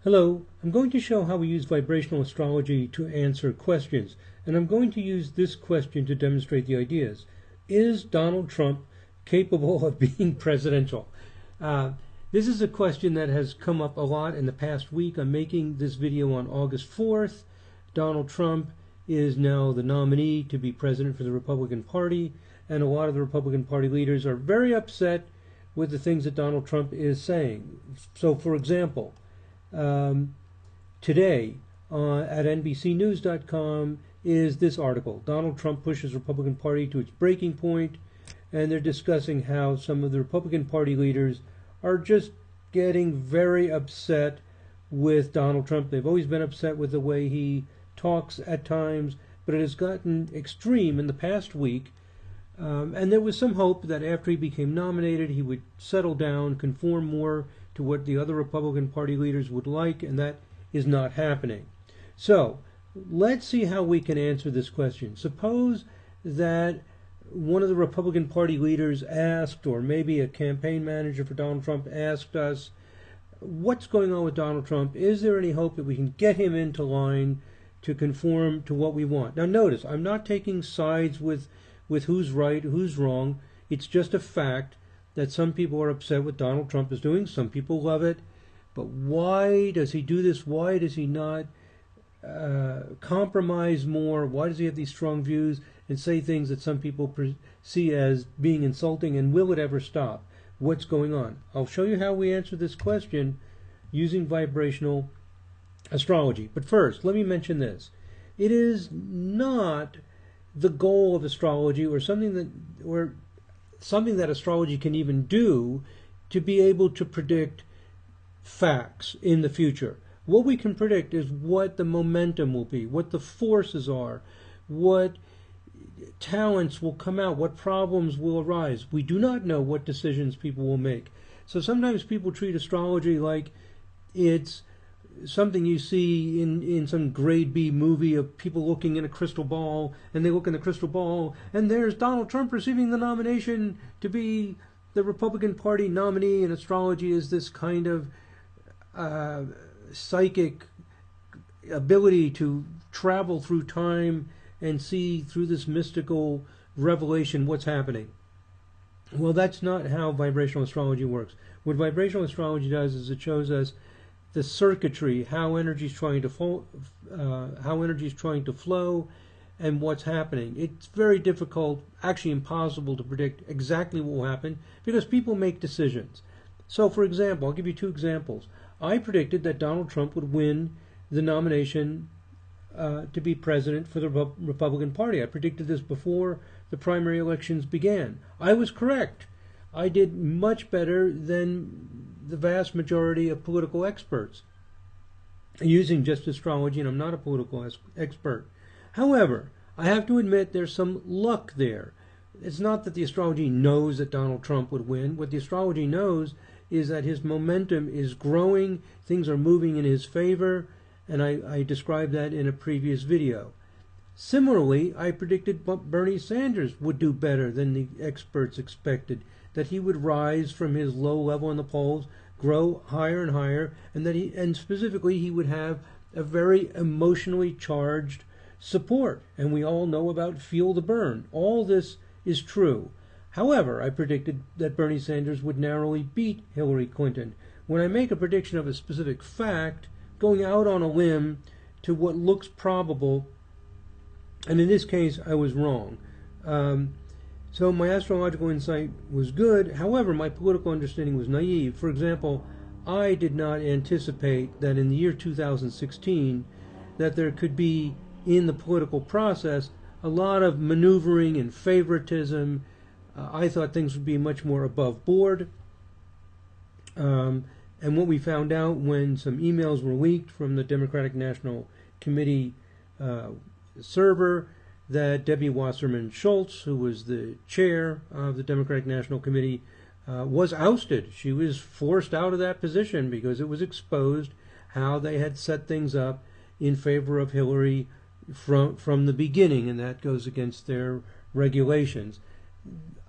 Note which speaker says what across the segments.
Speaker 1: Hello, I'm going to show how we use vibrational astrology to answer questions, and I'm going to use this question to demonstrate the ideas. Is Donald Trump capable of being presidential? This is a question that has come up a lot in the past week. I'm making this video on August 4th. Donald Trump is now the nominee to be president for the Republican Party, and a lot of the Republican Party leaders are very upset with the things that Donald Trump is saying. So, for example, today at NBCnews.com is this article. Donald Trump pushes Republican Party to its breaking point, and they're discussing how some of the Republican Party leaders are just getting very upset with Donald Trump. They've always been upset with the way he talks at times, but it has gotten extreme in the past week. And there was some hope that after he became nominated, he would settle down, conform more to what the other Republican Party leaders would like, and that is not happening. So let's see how we can answer this question. Suppose that one of the Republican Party leaders asked, or maybe a campaign manager for Donald Trump asked us, what's going on with Donald Trump? Is there any hope that we can get him into line to conform to what we want? Now notice, I'm not taking sides with who's right, who's wrong. It's just a fact that some people are upset with Donald Trump is doing. Some people love it. But why does he do this? Why does he not compromise more? Why does he have these strong views and say things that some people see as being insulting? And will it ever stop? What's going on? I'll show you how we answer this question using vibrational astrology. But first, let me mention this. It is not the goal of astrology or something that astrology can even do to be able to predict facts in the future. What we can predict is what the momentum will be, what the forces are, what talents will come out, what problems will arise. We do not know what decisions people will make. So sometimes people treat astrology like it's something you see in some grade B movie of people looking in a crystal ball, and they look in the crystal ball, and there's Donald Trump receiving the nomination to be the Republican Party nominee, and astrology is this kind of psychic ability to travel through time and see through this mystical revelation what's happening. Well, that's not how vibrational astrology works. What vibrational astrology does is it shows us the circuitry, how energy is trying to flow, and what's happening. It's very difficult, actually impossible, to predict exactly what will happen because people make decisions. So, for example, I'll give you two examples. I predicted that Donald Trump would win the nomination to be president for the Republican Party. I predicted this before the primary elections began. I was correct. I did much better than the vast majority of political experts using just astrology, and I'm not a political expert. However, I have to admit there's some luck there. It's not that the astrology knows that Donald Trump would win. What the astrology knows is that his momentum is growing, things are moving in his favor, and I described that in a previous video. Similarly, I predicted Bernie Sanders would do better than the experts expected, that he would rise from his low level in the polls, grow higher and higher, and specifically he would have a very emotionally charged support. And we all know about feel the burn. All this is true. However, I predicted that Bernie Sanders would narrowly beat Hillary Clinton. When I make a prediction of a specific fact, going out on a limb to what looks probable, and in this case I was wrong. So my astrological insight was good. However, my political understanding was naive. For example, I did not anticipate that in the year 2016 that there could be in the political process a lot of maneuvering and favoritism. I thought things would be much more above board. And what we found out when some emails were leaked from the Democratic National Committee server, that Debbie Wasserman Schultz, who was the chair of the Democratic National Committee, was ousted. She was forced out of that position because it was exposed how they had set things up in favor of Hillary from the beginning, and that goes against their regulations.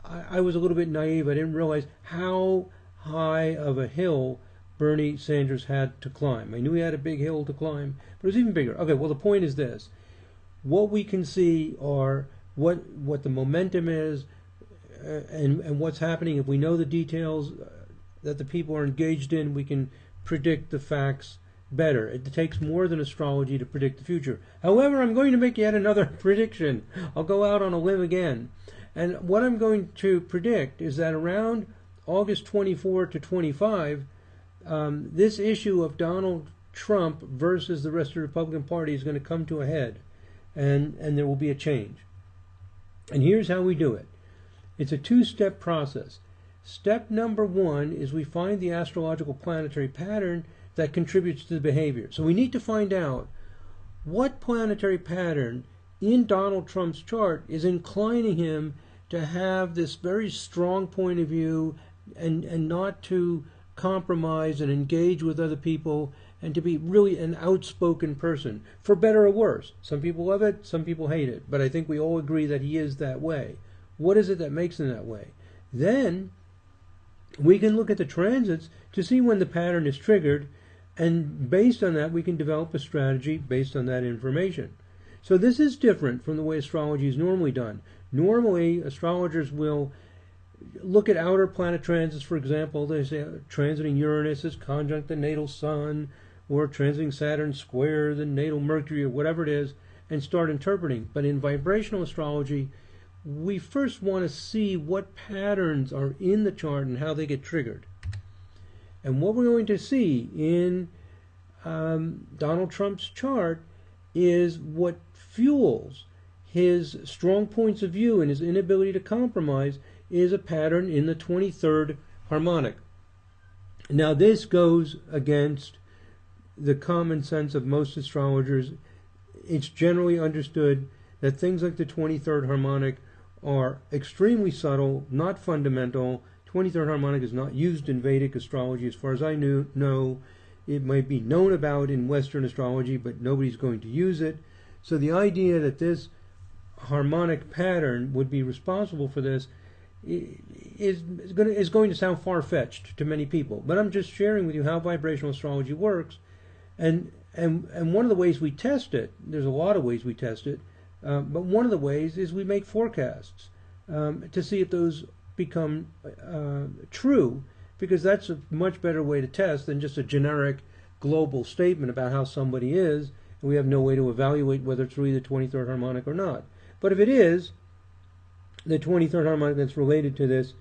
Speaker 1: I was a little bit naive. I didn't realize how high of a hill Bernie Sanders had to climb. I knew he had a big hill to climb, but it was even bigger. Okay, well, the point is this. What we can see are what the momentum is and what's happening. If we know the details that the people are engaged in, we can predict the facts better. It takes more than astrology to predict the future. However, I'm going to make yet another prediction. I'll go out on a limb again. And what I'm going to predict is that around August 24 to 25, this issue of Donald Trump versus the rest of the Republican Party is going to come to a head, and there will be a change. And here's how we do it. It's a two-step process. Step number one is we find the astrological planetary pattern that contributes to the behavior. So we need to find out what planetary pattern in Donald Trump's chart is inclining him to have this very strong point of view and not to compromise and engage with other people and to be really an outspoken person, for better or worse. Some people love it, some people hate it, but I think we all agree that he is that way. What is it that makes him that way? Then we can look at the transits to see when the pattern is triggered, and based on that we can develop a strategy based on that information. So this is different from the way astrology is normally done. Normally, astrologers will look at outer planet transits. For example, they say transiting Uranus is conjunct the natal Sun, or transiting Saturn square the natal Mercury, or whatever it is, and start interpreting. But in vibrational astrology, we first want to see what patterns are in the chart and how they get triggered. And what we're going to see in Donald Trump's chart is what fuels his strong points of view and his inability to compromise is a pattern in the 23rd harmonic. Now this goes against the common sense of most astrologers. It's generally understood that things like the 23rd harmonic are extremely subtle, not fundamental. 23rd harmonic is not used in Vedic astrology as far as I know. It might be known about in Western astrology, but nobody's going to use it. So the idea that this harmonic pattern would be responsible for this is going to sound far-fetched to many people. But I'm just sharing with you how vibrational astrology works. And one of the ways we test it, there's a lot of ways we test it, but one of the ways is we make forecasts to see if those become true, because that's a much better way to test than just a generic global statement about how somebody is, and we have no way to evaluate whether it's really the 23rd harmonic or not. But if it is the 23rd harmonic that's related to this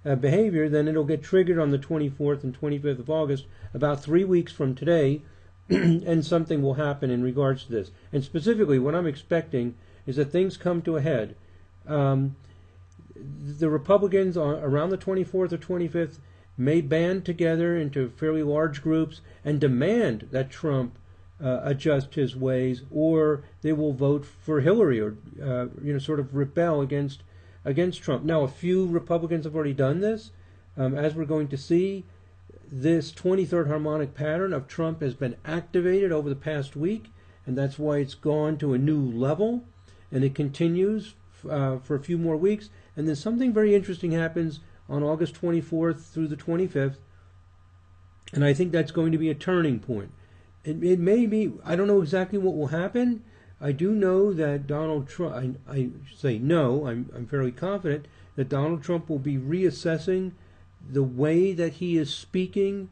Speaker 1: behavior, then it'll get triggered on the 24th and 25th of August, about 3 weeks from today, and something will happen in regards to this. And specifically, what I'm expecting is that things come to a head. The Republicans around the 24th or 25th may band together into fairly large groups and demand that Trump adjust his ways, or they will vote for Hillary, or sort of rebel against Trump. Now, a few Republicans have already done this. As we're going to see, this 23rd harmonic pattern of Trump has been activated over the past week, and that's why it's gone to a new level, and it continues for a few more weeks. And then something very interesting happens on August 24th through the 25th, and I think that's going to be a turning point. It may be, I don't know exactly what will happen. I do know that Donald Trump, I say no, I'm fairly confident that Donald Trump will be reassessing the way that he is speaking,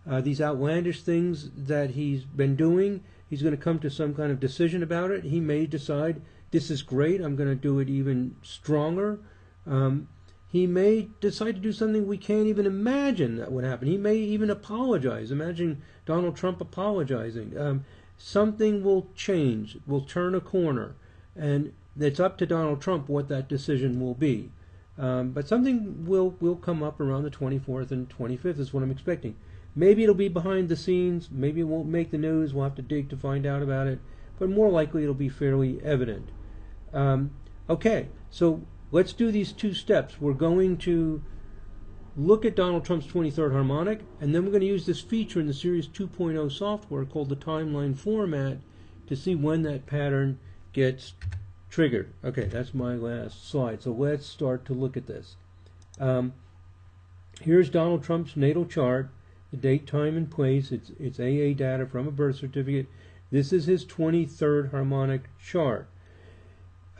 Speaker 1: these outlandish things that he's been doing. He's going to come to some kind of decision about it. He may decide, this is great, I'm going to do it even stronger. He may decide to do something we can't even imagine that would happen. He may even apologize. Imagine Donald Trump apologizing. Something will change, will turn a corner, and it's up to Donald Trump what that decision will be. But something will come up around the 24th and 25th is what I'm expecting. Maybe it'll be behind the scenes. Maybe it won't make the news. We'll have to dig to find out about it. But more likely it'll be fairly evident. Okay, so let's do these two steps. We're going to look at Donald Trump's 23rd harmonic, and then we're going to use this feature in the Series 2.0 software called the timeline format to see when that pattern gets triggered. Okay, that's my last slide. So let's start to look at this. Here's Donald Trump's natal chart. the date, time, and place. It's AA data from a birth certificate. This is his 23rd harmonic chart.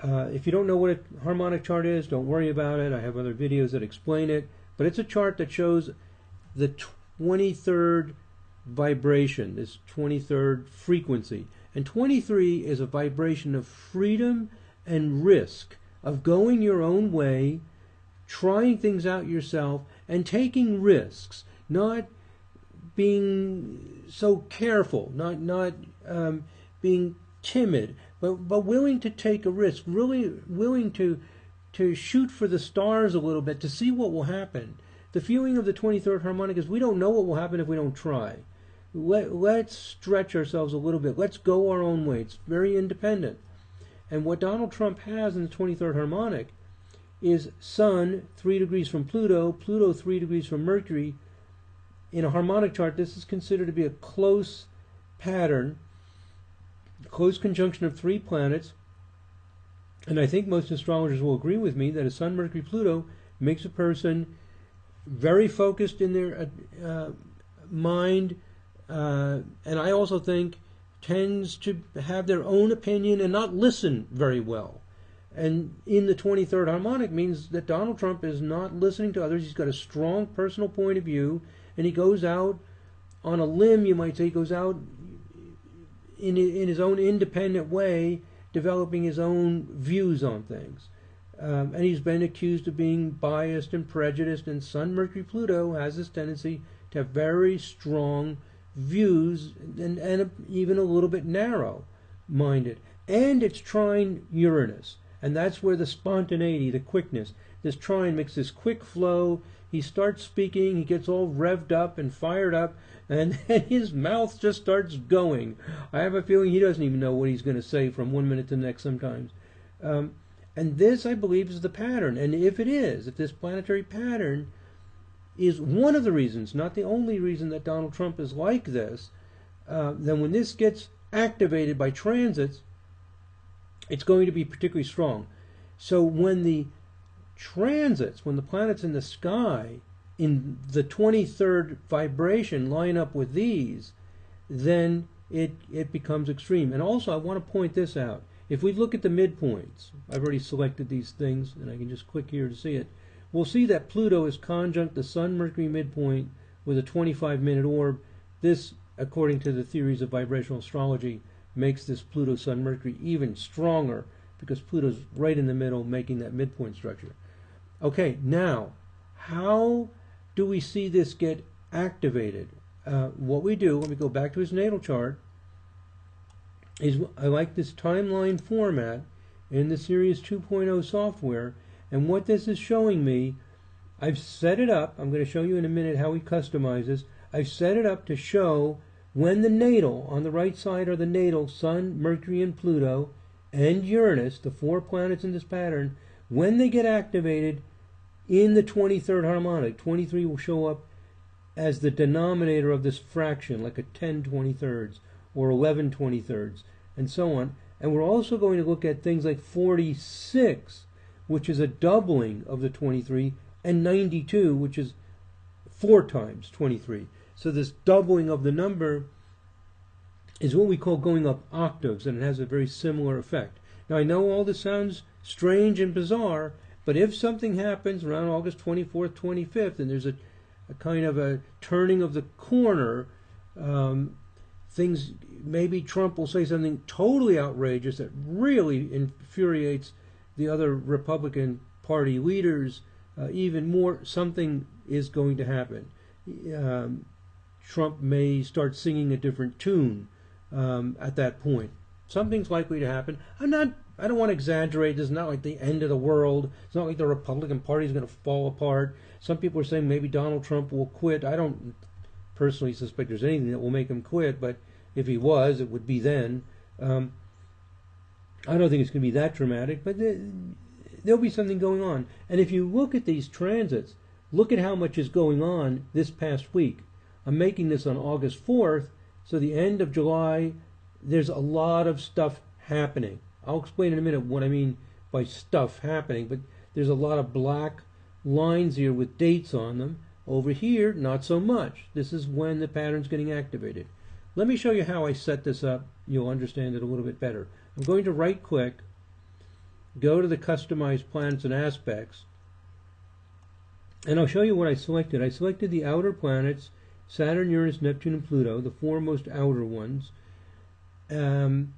Speaker 1: If you don't know what a harmonic chart is, don't worry about it. I have other videos that explain it. But it's a chart that shows the 23rd vibration, this 23rd frequency. And 23 is a vibration of freedom and risk, of going your own way, trying things out yourself, and taking risks, not being so careful, not being timid, but willing to take a risk, really willing to shoot for the stars a little bit to see what will happen. The feeling of the 23rd harmonic is we don't know what will happen if we don't try. Let's stretch ourselves a little bit. Let's go our own way. It's very independent. And what Donald Trump has in the 23rd harmonic is Sun 3 degrees from Pluto, Pluto 3 degrees from Mercury. In a harmonic chart, this is considered to be a close pattern, close conjunction of 3 planets. And I think most astrologers will agree with me that a Sun, Mercury, Pluto makes a person very focused in their mind, and I also think tends to have their own opinion and not listen very well. And in the 23rd harmonic means that Donald Trump is not listening to others. He's got a strong personal point of view, and he goes out on a limb, you might say. He goes out in his own independent way, developing his own views on things. And he's been accused of being biased and prejudiced, and Sun, Mercury, Pluto has this tendency to have very strong views and even a little bit narrow-minded. And it's trine Uranus, and that's where the spontaneity, the quickness, this trine makes this quick flow. He starts speaking, he gets all revved up and fired up, and his mouth just starts going. I have a feeling he doesn't even know what he's going to say from one minute to the next sometimes. And this, I believe, is the pattern. And if it is, if this planetary pattern is one of the reasons, not the only reason that Donald Trump is like this, then when this gets activated by transits, it's going to be particularly strong. So when the transits, when the planets in the sky in the 23rd vibration line up with these, then it becomes extreme. And also, I want to point this out. If we look at the midpoints, I've already selected these things, and I can just click here to see it. We'll see that Pluto is conjunct the Sun-Mercury midpoint with a 25-minute orb. This, according to the theories of vibrational astrology, makes this Pluto-Sun-Mercury even stronger because Pluto's right in the middle, making that midpoint structure. Okay, now, how do we see this get activated? What we do, let me go back to his natal chart, is I like this timeline format in the Series 2.0 software, and what this is showing me, I've set it up, I'm going to show you in a minute how we customize this. I've set it up to show when the natal, on the right side are the natal, Sun, Mercury, and Pluto, and Uranus, the 4 planets in this pattern, when they get activated in the 23rd harmonic. 23 will show up as the denominator of this fraction, like a 10 23rds or 11 23rds, and so on. And we're also going to look at things like 46, which is a doubling of the 23, and 92, which is 4 times 23. So this doubling of the number is what we call going up octaves, and it has a very similar effect. Now, I know all this sounds strange and bizarre, but if something happens around August 24th, 25th, and there's a kind of a turning of the corner, things, maybe Trump will say something totally outrageous that really infuriates the other Republican Party leaders even more. Something is going to happen. Trump may start singing a different tune at that point. Something's likely to happen. I don't want to exaggerate. This is not like the end of the world. It's not like the Republican Party is going to fall apart. Some people are saying maybe Donald Trump will quit. I don't personally suspect there's anything that will make him quit, but if he was, it would be then. I don't think it's going to be that dramatic, but there'll be something going on. And if you look at these transits, look at how much is going on this past week. I'm making this on August 4th, so the end of July, there's a lot of stuff happening. I'll explain in a minute what I mean by stuff happening, but there's a lot of black lines here with dates on them. Over here, not so much. This is when the pattern's getting activated. Let me show you how I set this up. You'll understand it a little bit better. I'm going to right-click, go to the Customize Planets and Aspects, and I'll show you what I selected. I selected the outer planets, Saturn, Uranus, Neptune, and Pluto, the four most outer ones. And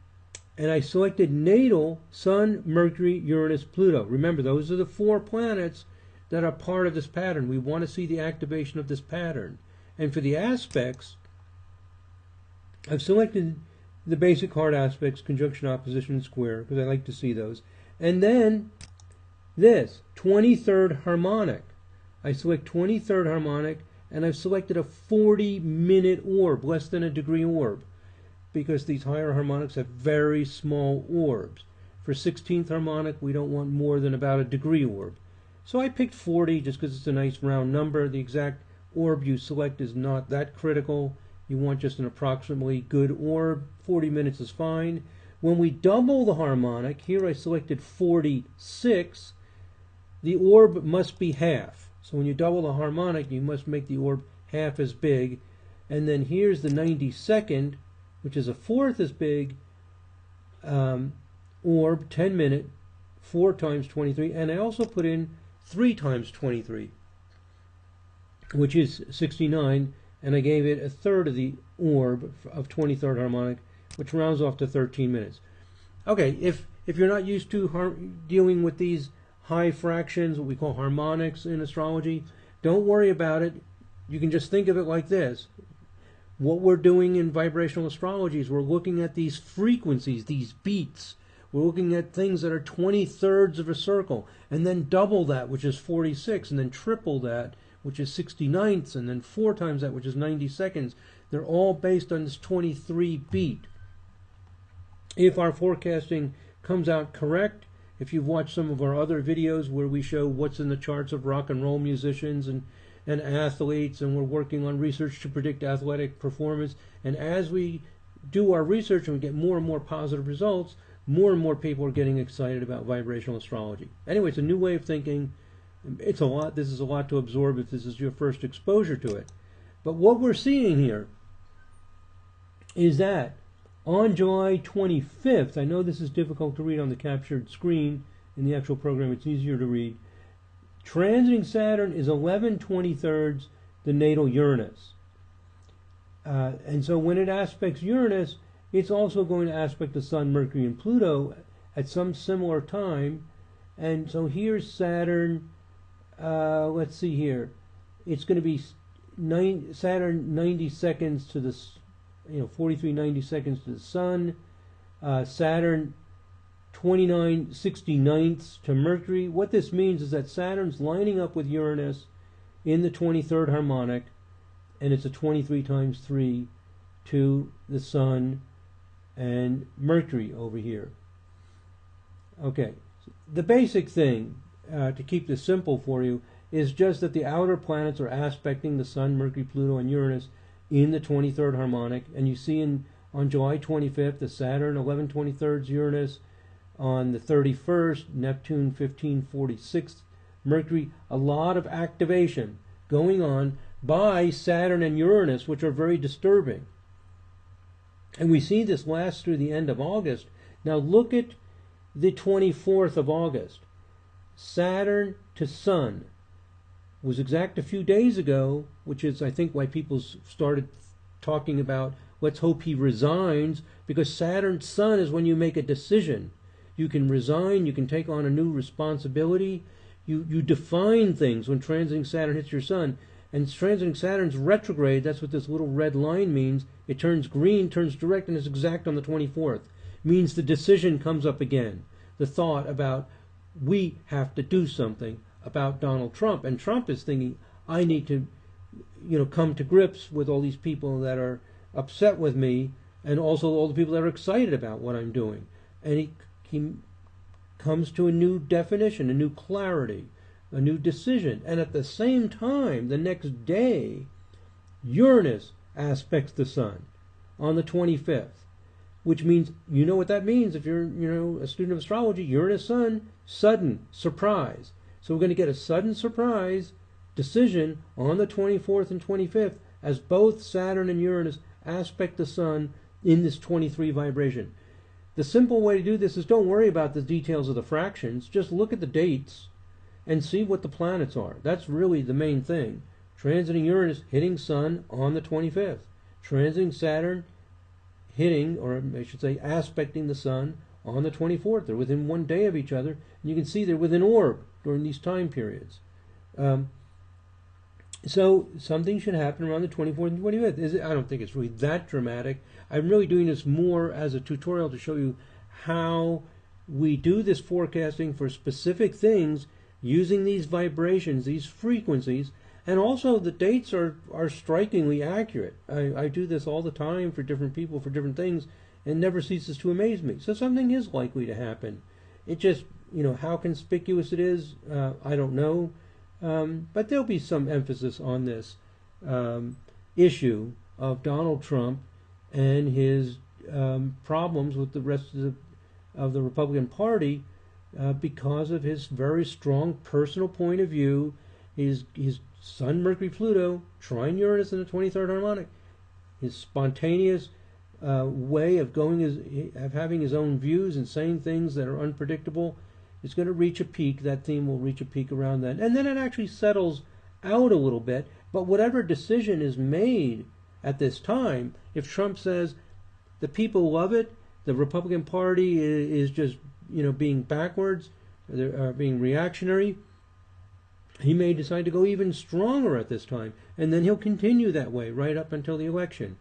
Speaker 1: I selected natal, Sun, Mercury, Uranus, Pluto. Remember, those are the four planets that are part of this pattern. We want to see the activation of this pattern. And for the aspects, I've selected the basic hard aspects, conjunction, opposition, and square, because I like to see those. And then this, 23rd harmonic. I select 23rd harmonic, and I've selected a 40-minute orb, less than a degree orb, because these higher harmonics have very small orbs. For 16th harmonic, we don't want more than about a degree orb. So I picked 40 just because it's a nice round number. The exact orb you select is not that critical. You want just an approximately good orb. 40 minutes is fine. When we double the harmonic, here I selected 46, the orb must be half. So when you double the harmonic, you must make the orb half as big. And then here's the 92nd, which is a fourth as big, orb, 10 minute, 4 times 23. And I also put in 3 times 23, which is 69, and I gave it a third of the orb of 23rd harmonic, which rounds off to 13 minutes. Okay, if you're not used to dealing with these high fractions, what we call harmonics in astrology, don't worry about it. You can just think of it like this. What we're doing in vibrational astrology is we're looking at these frequencies, these beats. We're looking at things that are 20/3 of a circle, and then double that, which is 46, and then triple that, which is 69ths, and then 4 times that, which is 90 seconds. They're all based on this 23 beat. If our forecasting comes out correct, if you've watched some of our other videos where we show what's in the charts of rock and roll musicians and athletes, and we're working on research to predict athletic performance, and as we do our research and we get more and more positive results, more and more people are getting excited about vibrational astrology. Anyway, it's a new way of thinking. It's a lot. This is a lot to absorb if this is your first exposure to it. But what we're seeing here is that on July 25th, I know this is difficult to read on the captured screen. In the actual program, it's easier to read. Transiting Saturn is 11/23 the natal Uranus. And so when it aspects Uranus, it's also going to aspect the Sun, Mercury, and Pluto at some similar time. And so here's Saturn. Let's see here. It's going to be Saturn 90 seconds to the, 43 90 seconds to the Sun. Saturn 29 69ths to Mercury. What this means is that Saturn's lining up with Uranus in the 23rd harmonic, and it's a 23 times 3 to the Sun and Mercury over here. Okay, the basic thing to keep this simple for you is just that the outer planets are aspecting the Sun, Mercury, Pluto, and Uranus in the 23rd harmonic, and you see on July 25th the Saturn 11/23 Uranus, on the 31st Neptune 15/46 Mercury. A lot of activation going on by Saturn and Uranus, which are very disturbing. And we see this last through the end of August. Now look at the 24th of August. Saturn to Sun was exact a few days ago, which is, I think, why people started talking about, let's hope he resigns, because Saturn Sun is when you make a decision. You can resign, you can take on a new responsibility, you define things when transiting Saturn hits your Sun. And transiting Saturn's retrograde, that's what this little red line means. It turns green, turns direct, and is exact on the 24th. Means the decision comes up again. The thought about, we have to do something about Donald Trump. And Trump is thinking, I need to, come to grips with all these people that are upset with me, and also all the people that are excited about what I'm doing. And he comes to a new definition, a new clarity, a new decision. And at the same time, the next day, Uranus aspects the Sun on the 25th, which means, you know what that means if you're, a student of astrology. Uranus Sun, sudden surprise. So we're going to get a sudden surprise decision on the 24th and 25th as both Saturn and Uranus aspect the Sun in this 23 vibration. The simple way to do this is don't worry about the details of the fractions. Just look at the dates and see what the planets are. That's really the main thing. Transiting Uranus hitting Sun on the 25th. Transiting Saturn hitting, or I should say aspecting the Sun on the 24th. They're within 1 day of each other. And you can see they're within orb during these time periods. So something should happen around the 24th and 25th. I don't think it's really that dramatic. I'm really doing this more as a tutorial to show you how we do this forecasting for specific things using these vibrations, these frequencies, and also the dates are strikingly accurate. I do this all the time for different people, for different things, and never ceases to amaze me. So something is likely to happen. It just, how conspicuous it is, I don't know. But there'll be some emphasis on this issue of Donald Trump and his problems with the rest of the Republican Party because of his very strong personal point of view, his Sun, Mercury, Pluto, trine Uranus in the 23rd harmonic, his spontaneous way of having his own views and saying things that are unpredictable. It's going to reach a peak. That theme will reach a peak around then. And then it actually settles out a little bit. But whatever decision is made at this time, if Trump says the people love it, the Republican Party is just, being backwards, being reactionary, he may decide to go even stronger at this time. And then he'll continue that way right up until the election.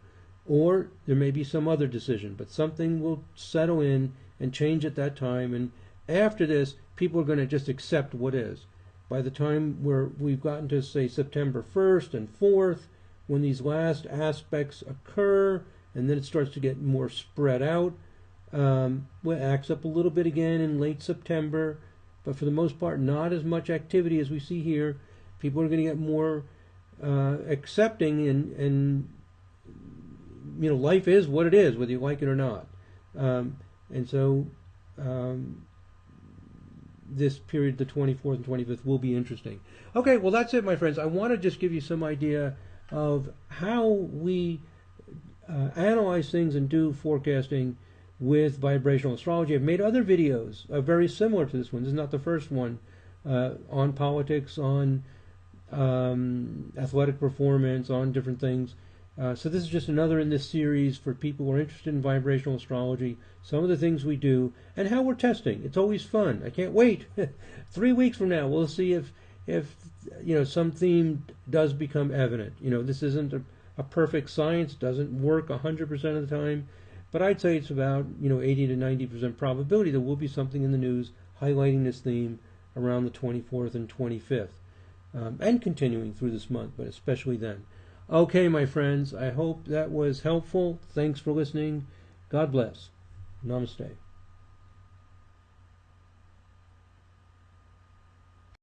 Speaker 1: Or there may be some other decision. But something will settle in and change at that time. And after this, people are going to just accept what is. By the time we've gotten to, say, September 1st and 4th, when these last aspects occur, and then it starts to get more spread out, it acts up a little bit again in late September, but for the most part, not as much activity as we see here. People are going to get more accepting, and life is what it is, whether you like it or not. And so this period, the 24th and 25th, will be interesting. Okay, well, that's it, my friends. I want to just give you some idea of how we analyze things and do forecasting with vibrational astrology. I've made other videos very similar to this one. This is not the first one, on politics, on athletic performance, on different things. So this is just another in this series for people who are interested in vibrational astrology, some of the things we do, and how we're testing. It's always fun. I can't wait. 3 weeks from now, we'll see if some theme does become evident. This isn't a perfect science, doesn't work 100% of the time, but I'd say it's about 80 to 90% probability there will be something in the news highlighting this theme around the 24th and 25th, and continuing through this month, but especially then. Okay, my friends, I hope that was helpful. Thanks for listening. God bless. Namaste.